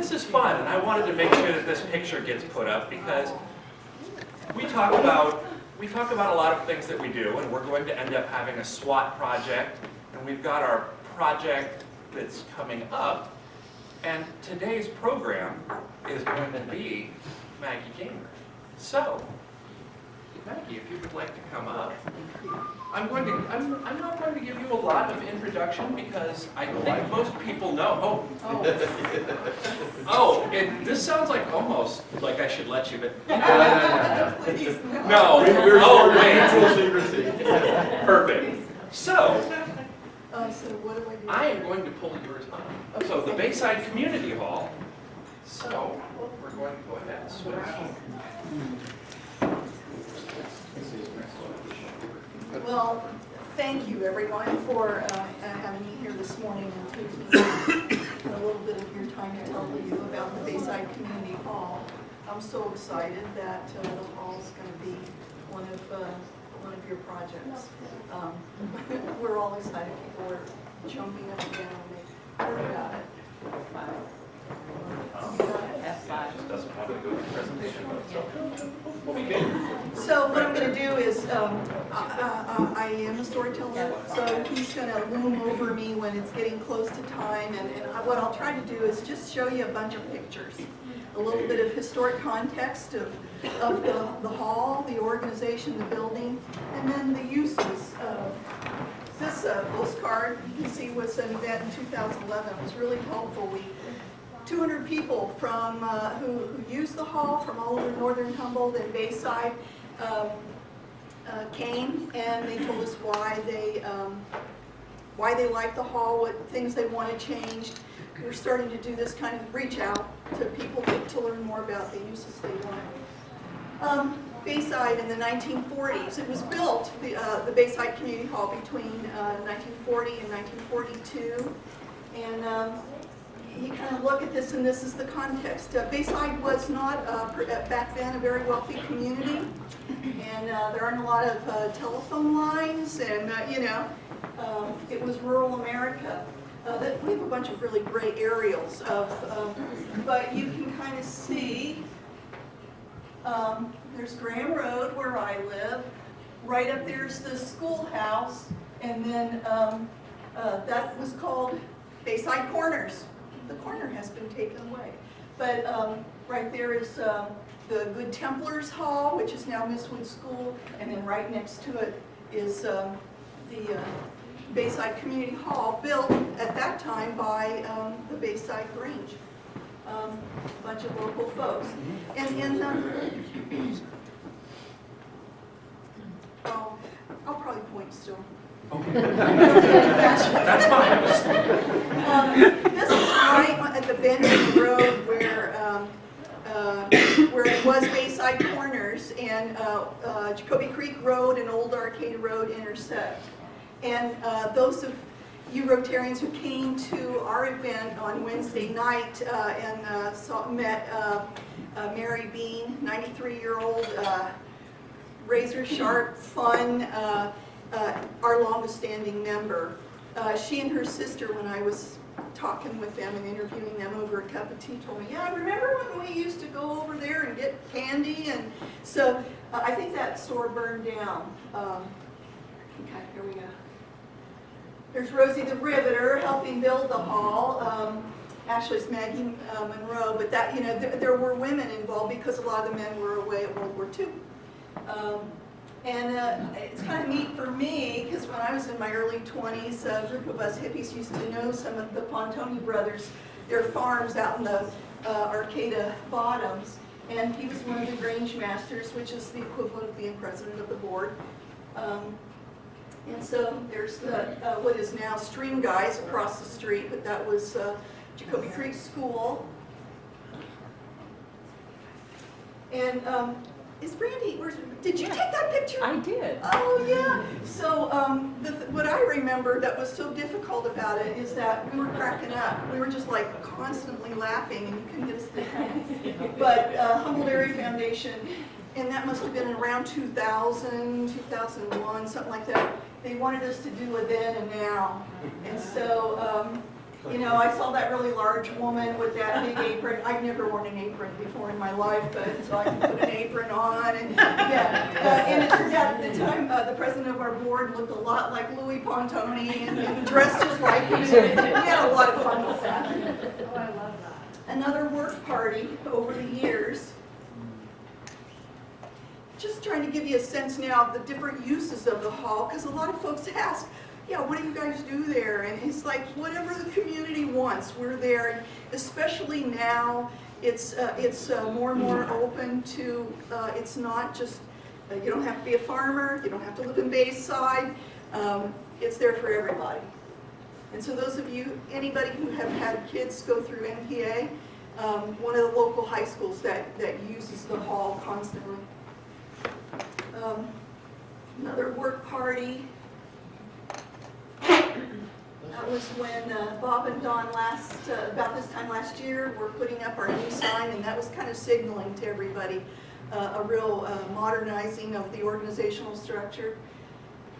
this is fun, and I wanted to make sure that this picture gets put up because we talk about a lot of things that we do, and we're going to end up having a SWOT project, and we've got our project that's coming up, and today's program is going to be Maggie Gainer. So, Maggie, if you would like to come up. I'm not going to give you a lot of introduction because I think most people know. This sounds like almost like I should let you, but no. Oh, wait. Perfect. So what do I do? I am going to pull yours up. Okay. So the Bayside Community Hall. So we're going to go ahead and switch. Well, thank you everyone for having me here this morning and taking a little bit of your time to tell you about the Bayside Community Hall. I'm so excited that the hall is going to be one of your projects. We're all excited. People are jumping up and down when they heard about it. Just doesn't want to go to the presentation mode, So what I'm going to do is, I am a storyteller, so he's going to loom over me when it's getting close to time, and what I'll try to do is just show you a bunch of pictures, a little bit of historic context of the hall, the organization, the building, and then the uses. This postcard, you can see, was an event in 2011. It was really helpful. 200 people from who used the hall from all over northern Humboldt and Bayside came, and they told us why they liked the hall, what things they wanted changed. We're starting to do this kind of reach out to people to learn more about the uses they wanted. Bayside in the 1940s. It was built, the Bayside Community Hall, between 1940 and 1942. And you kind of look at this, and this is the context. Bayside was not, back then, a very wealthy community. And there aren't a lot of telephone lines, and, it was rural America. We have a bunch of really great aerials but you can kind of see, there's Graham Road where I live. Right up there's the schoolhouse, and then that was called Bayside Corners. The corner has been taken away. But right there is the Good Templars Hall, which is now Miss Wood School, and then right next to it is the Bayside Community Hall, built at that time by the Bayside Grange. A bunch of local folks. And I'll probably point still. Okay. That's fine. This is right at the bend of the road where it was Bayside Corners, and Jacobi Creek Road and Old Arcade Road intersect. And those of you Rotarians who came to our event on Wednesday night and met Mary Bean, 93-year-old, razor sharp, fun, our longest standing member. She and her sister, when I was talking with them and interviewing them over a cup of tea, told me, yeah, remember when we used to go over there and get candy? And so I think that store burned down. Okay, here we go. There's Rosie the Riveter helping build the hall. Actually, it's Maggie Monroe, but that, there were women involved because a lot of the men were away at World War II. It's kind of neat for me because when I was in my early 20s, a group of us hippies used to know some of the Pontoni brothers, their farms out in the Arcata Bottoms, and he was one of the Grange Masters, which is the equivalent of being president of the board. And so there's what is now Stream Guys across the street, but that was Jacobi Creek School. And is Brandy, did you take that picture? I did. Oh yeah. So what I remember that was so difficult about it is that we were cracking up. We were just like constantly laughing, and you couldn't get us to But Humboldt Area Foundation, and that must have been around 2000, 2001, something like that. They wanted us to do a then and now. And so You know, I saw that really large woman with that big apron. I've never worn an apron before in my life, but so I can put an apron on. And yeah, and it turned out at the time the president of our board looked a lot like Louis Pontoni and dressed just like him. We had a lot of fun with that. Oh, I love that. Another work party over the years. Just trying to give you a sense now of the different uses of the hall, because a lot of folks ask, yeah, what do you guys do there? And it's like, whatever the community wants, we're there. And especially now, it's more and more open to, it's not just, you don't have to be a farmer, you don't have to live in Bayside, it's there for everybody. And so those of you, anybody who have had kids go through NPA, one of the local high schools that uses the hall constantly. Another work party. That was when Bob and Don about this time last year, were putting up our new sign, and that was kind of signaling to everybody a real modernizing of the organizational structure.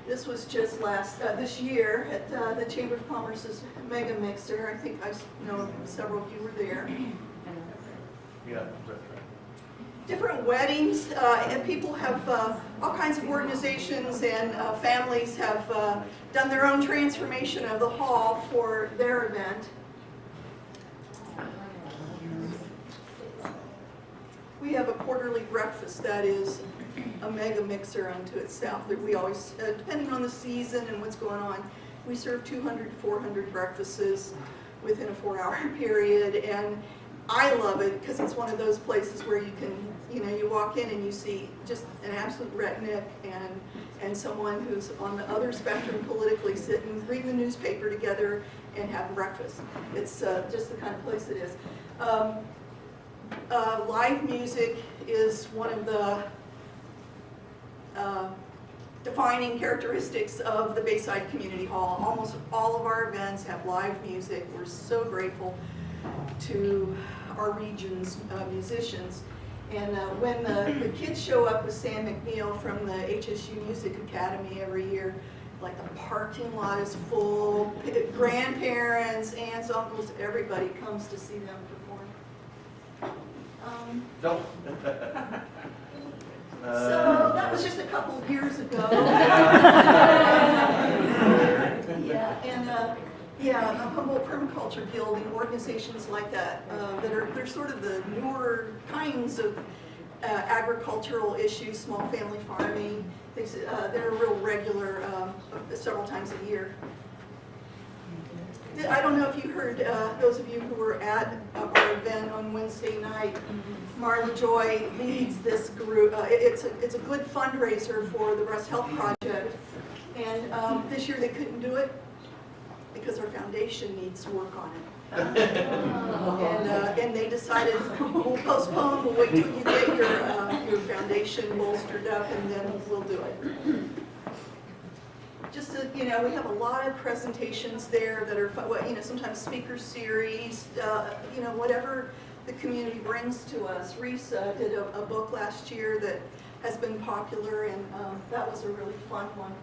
This was just this year at the Chamber of Commerce's Mega Mixer. I think I know several of you were there. Yeah, that's right. Different weddings, and people have, all kinds of organizations and families have done their own transformation of the hall for their event. We have a quarterly breakfast that is a mega mixer unto itself. That we always, depending on the season and what's going on, we serve 200 to 400 breakfasts within a 4-hour period, and I love it because it's one of those places where you can, you walk in and you see just an absolute redneck and someone who's on the other spectrum politically sitting, reading the newspaper together and having breakfast. It's just the kind of place it is. Live music is one of the defining characteristics of the Bayside Community Hall. Almost all of our events have live music. We're so grateful to our region's musicians. And when the kids show up with Sam McNeil from the HSU Music Academy every year, like the parking lot is full, grandparents, aunts, uncles, everybody comes to see them perform. Don't. So that was just a couple of years ago. Humboldt Permaculture Guild and organizations like that, they're sort of the newer kinds of agricultural issues, small family farming. They're a real regular several times a year. I don't know if you heard, those of you who were at our event on Wednesday night, Marla Joy leads this group. It's a good fundraiser for the Breast Health Project, and this year they couldn't do it because our foundation needs work on it. And they decided, we'll postpone, we'll wait till you get your foundation bolstered up, and then we'll do it. Just to, we have a lot of presentations there that are, sometimes speaker series, whatever the community brings to us. Reese did a book last year that has been popular, and that was a really fun one.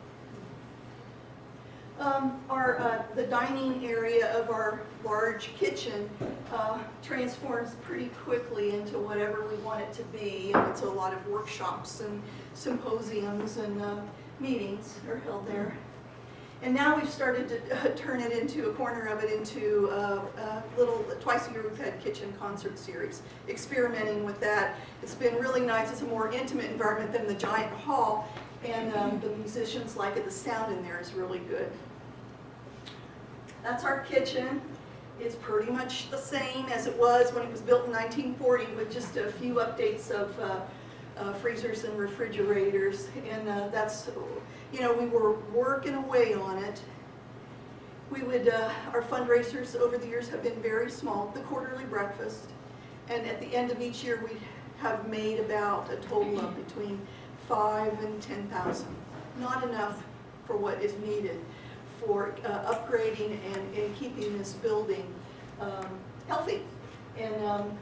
The dining area of our large kitchen transforms pretty quickly into whatever we want it to be. And it's a lot of workshops and symposiums and meetings are held there. And now we've started to turn it into a corner of it into a little, twice a year we've had kitchen concert series, experimenting with that. It's been really nice. It's a more intimate environment than the giant hall, and the musicians like it. The sound in there is really good. That's our kitchen. It's pretty much the same as it was when it was built in 1940, with just a few updates of freezers and refrigerators. And that's, we were working away on it. We would, our fundraisers over the years have been very small. The quarterly breakfast, and at the end of each year we have made about a total of between 5,000 and 10,000. Not enough for what is needed for upgrading and keeping this building healthy. And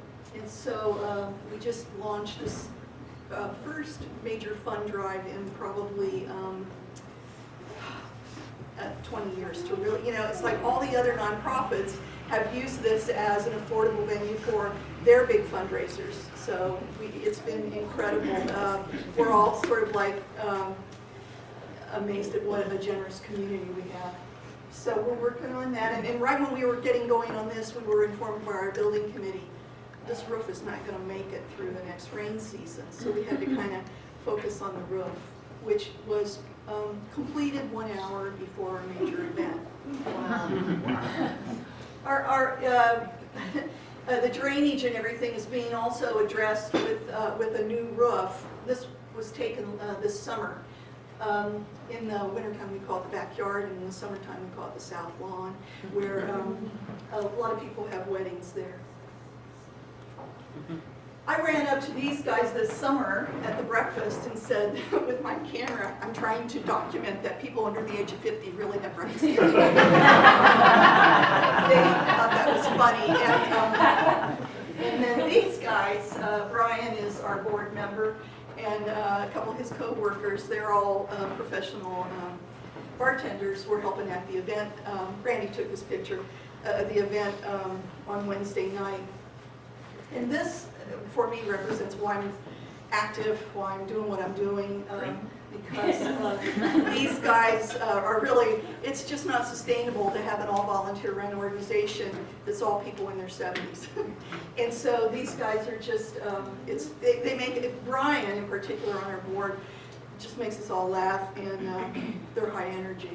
so we just launched this first major fund drive in probably 20 years to really, it's like all the other nonprofits have used this as an affordable venue for their big fundraisers. So it's been incredible. We're all sort of like amazed at what a generous community we have. So we're working on that. And right when we were getting going on this, we were informed by our building committee, this roof is not going to make it through the next rain season. So we had to kind of focus on the roof, which was completed 1 hour before our major event. Wow. The drainage and everything is being also addressed with a new roof. This was taken this summer. In the wintertime we call it the backyard, and in the summertime we call it the south lawn, where a lot of people have weddings there. I ran up to these guys this summer at the breakfast and said, with my camera, I'm trying to document that people under the age of 50 really have rights. They thought that was funny. And then these guys, Brian is our board member, and a couple of his co-workers, they're all professional bartenders. We're helping at the event. Randy took this picture of the event on Wednesday night. And this, for me, represents why I'm active, why I'm doing what I'm doing, because these guys are really, it's just not sustainable to have an all-volunteer run organization that's all people in their 70s. And so these guys are just, they make it, Brian in particular on our board, just makes us all laugh, and they're high energy.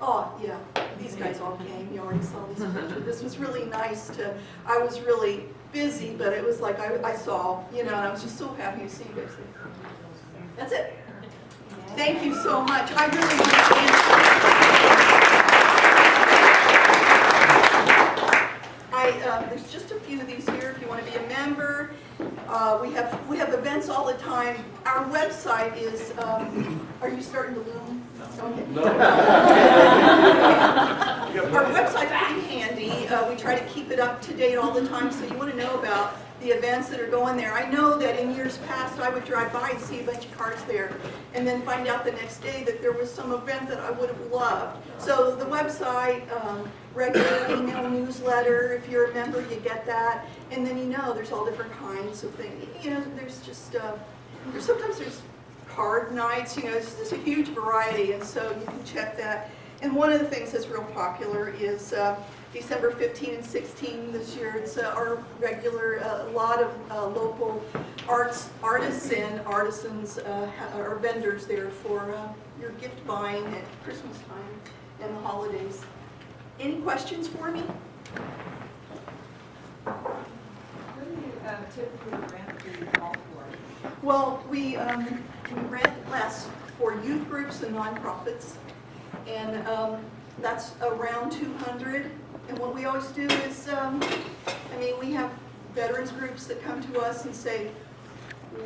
Oh, yeah, these guys all came. You already saw this picture. This was really nice to, I was really busy, but it was like I saw, and I was just so happy to see you guys there. That's it. Thank you so much. I really understand. There's just a few of these here if you want to be a member. We have events all the time. Our website is, are you starting to loom? Okay. No. Our website's pretty handy. We try to keep it up to date all the time, so you want to know about the events that are going there. I know that in years past I would drive by and see a bunch of cars there and then find out the next day that there was some event that I would have loved. So the website, regular email newsletter, if you're a member you get that, and then there's all different kinds of things. There's just, sometimes there's card nights, it's just a huge variety, and so you can check that. And one of the things that's real popular is December 15 and 16 this year. It's our regular, a lot of local artists and artisans are vendors there for your gift buying at Christmas time and the holidays. Any questions for me? What do you typically rent the hall for? Well, we rent for youth groups and nonprofits, and that's around 200. And what we always do is, we have veterans groups that come to us and say,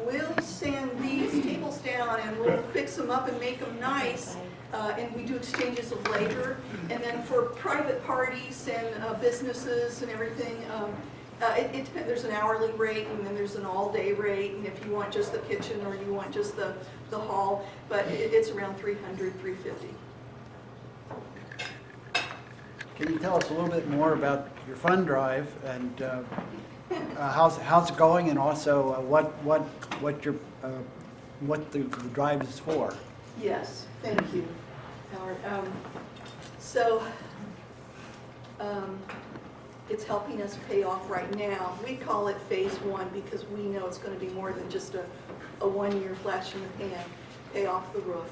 we'll sand these tables down and we'll fix them up and make them nice. And we do exchanges of labor. And then for private parties and businesses and everything, it depends. There's an hourly rate, and then there's an all-day rate, and if you want just the kitchen or you want just the hall, but it's around $300, $350. Can you tell us a little bit more about your fund drive and how's it going, and also what the drive is for? Yes, thank you, Howard. It's helping us pay off right now. We call it phase 1 because we know it's going to be more than just a one-year flash in the pan. Pay off the roof.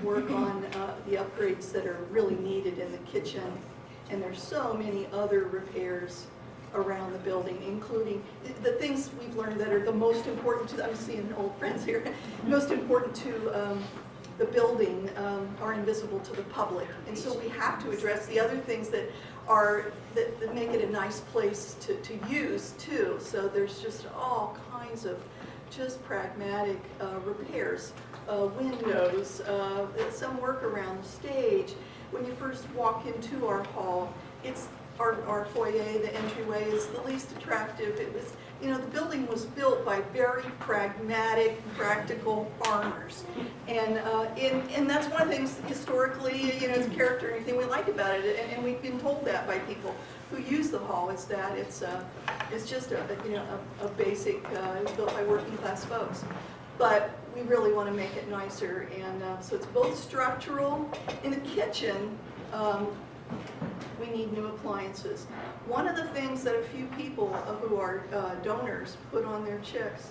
Work on the upgrades that are really needed in the kitchen. And there's so many other repairs around the building, including the things we've learned that are the most important to, I'm seeing old friends here, most important to the building are invisible to the public. And so we have to address the other things that make it a nice place to use too. So there's just all kinds of just pragmatic repairs, windows, some work around the stage. When you first walk into our hall, it's our foyer, the entryway, is the least attractive. It was, you know, the building was built by very pragmatic, practical farmers. And that's one of the things historically, you know, its character and everything we like about it. And we've been told that by people who use the hall, is that it's just a basic, it was built by working class folks. But we really want to make it nicer, and so it's both structural. In the kitchen, we need new appliances. One of the things that a few people who are donors put on their checks,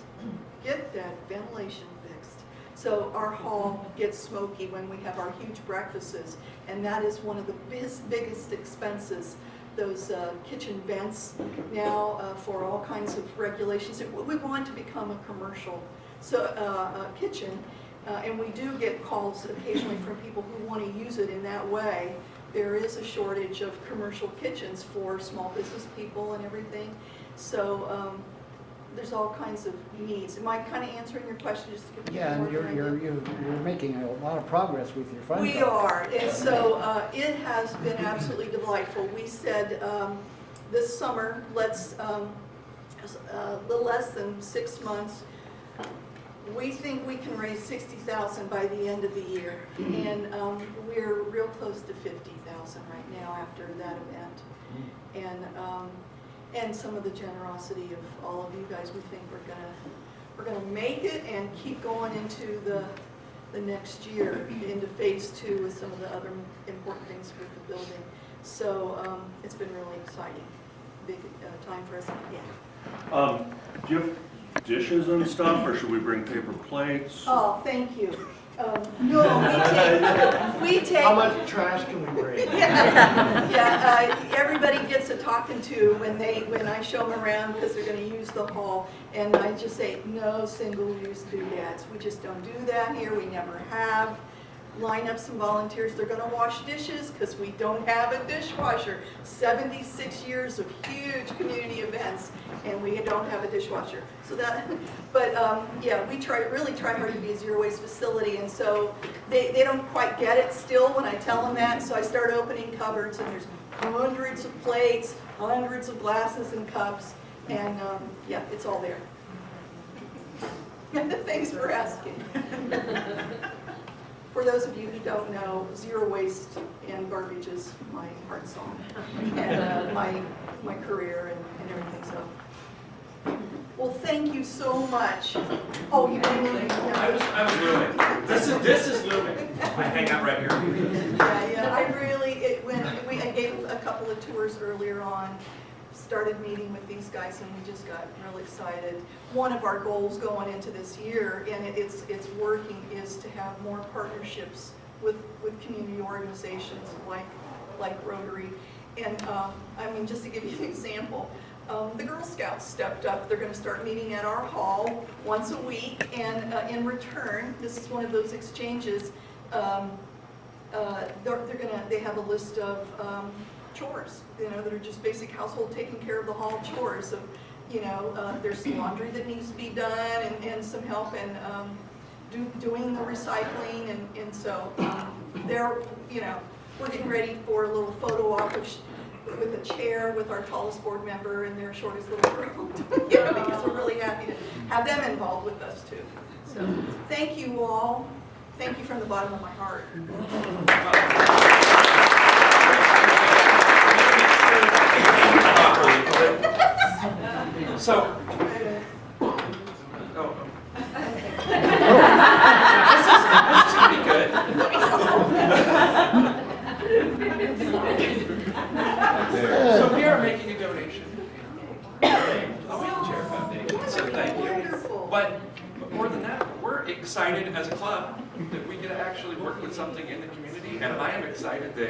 get that ventilation fixed. So our hall gets smoky when we have our huge breakfasts, and that is one of the biggest expenses, those kitchen vents now for all kinds of regulations. We want to become a commercial kitchen, and we do get calls occasionally from people who want to use it in that way. There is a shortage of commercial kitchens for small business people and everything. So there's all kinds of needs. Am I kind of answering your question? Just to give Yeah, you and more you're making a lot of progress with your fund. We are, and so it has been absolutely delightful. We said this summer, let's, a little less than 6 months, we think we can raise $60,000 by the end of the year, and we're real close to $50,000 right now after that event. And some of the generosity of all of you guys, we think we're gonna make it and keep going into the next year, into phase 2 with some of the other important things with the building. So it's been really exciting, big time for us. Yeah. Do you have dishes and stuff, or should we bring paper plates? Oh, thank you. No, we take. How much trash can we bring? Everybody gets a talking to when I show them around, because they're going to use the hall, and I just say no single-use doodads. We just don't do that here. We never have. Line up some volunteers. They're going to wash dishes because we don't have a dishwasher. 76 years of huge community events, and we don't have a dishwasher. So that, but yeah, we really try hard to be a zero-waste facility, and so they don't quite get it still when I tell them that. So I start opening cupboards, and there's hundreds of plates, hundreds of glasses and cups, and yeah, it's all there. Thanks for asking. For those of you who don't know, zero waste and garbage is my heart song, and my career and everything. So, well, thank you so much. Oh, you didn't. I was looming. This is looming. I hang out right here. Yeah. I gave a couple of tours earlier on. Started meeting with these guys, and we just got really excited. One of our goals going into this year, and it's working, is to have more partnerships with community organizations like Rotary. And I mean, just to give you an example, the Girl Scouts stepped up. They're going to start meeting at our hall once a week, and in return, this is one of those exchanges. They have a list of chores, you know, that are just basic household, taking care of the hall chores of, you know, there's some laundry that needs to be done, and some help in doing the recycling, and so they're, you know, we're getting ready for a little photo op with a chair with our tallest board member and their shortest little girl, you know, because we're really happy to have them involved with us too. So thank you all. Thank you from the bottom of my heart. So, this is pretty good. So we are making a donation to the Wheelchair Foundation. So thank you. Wonderful. But more than that, we're excited as a club that we get to actually work with something in the community, and I am excited that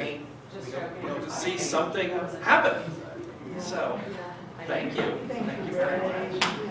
we're going to see something happen. So, thank you. Thank you very very much. much.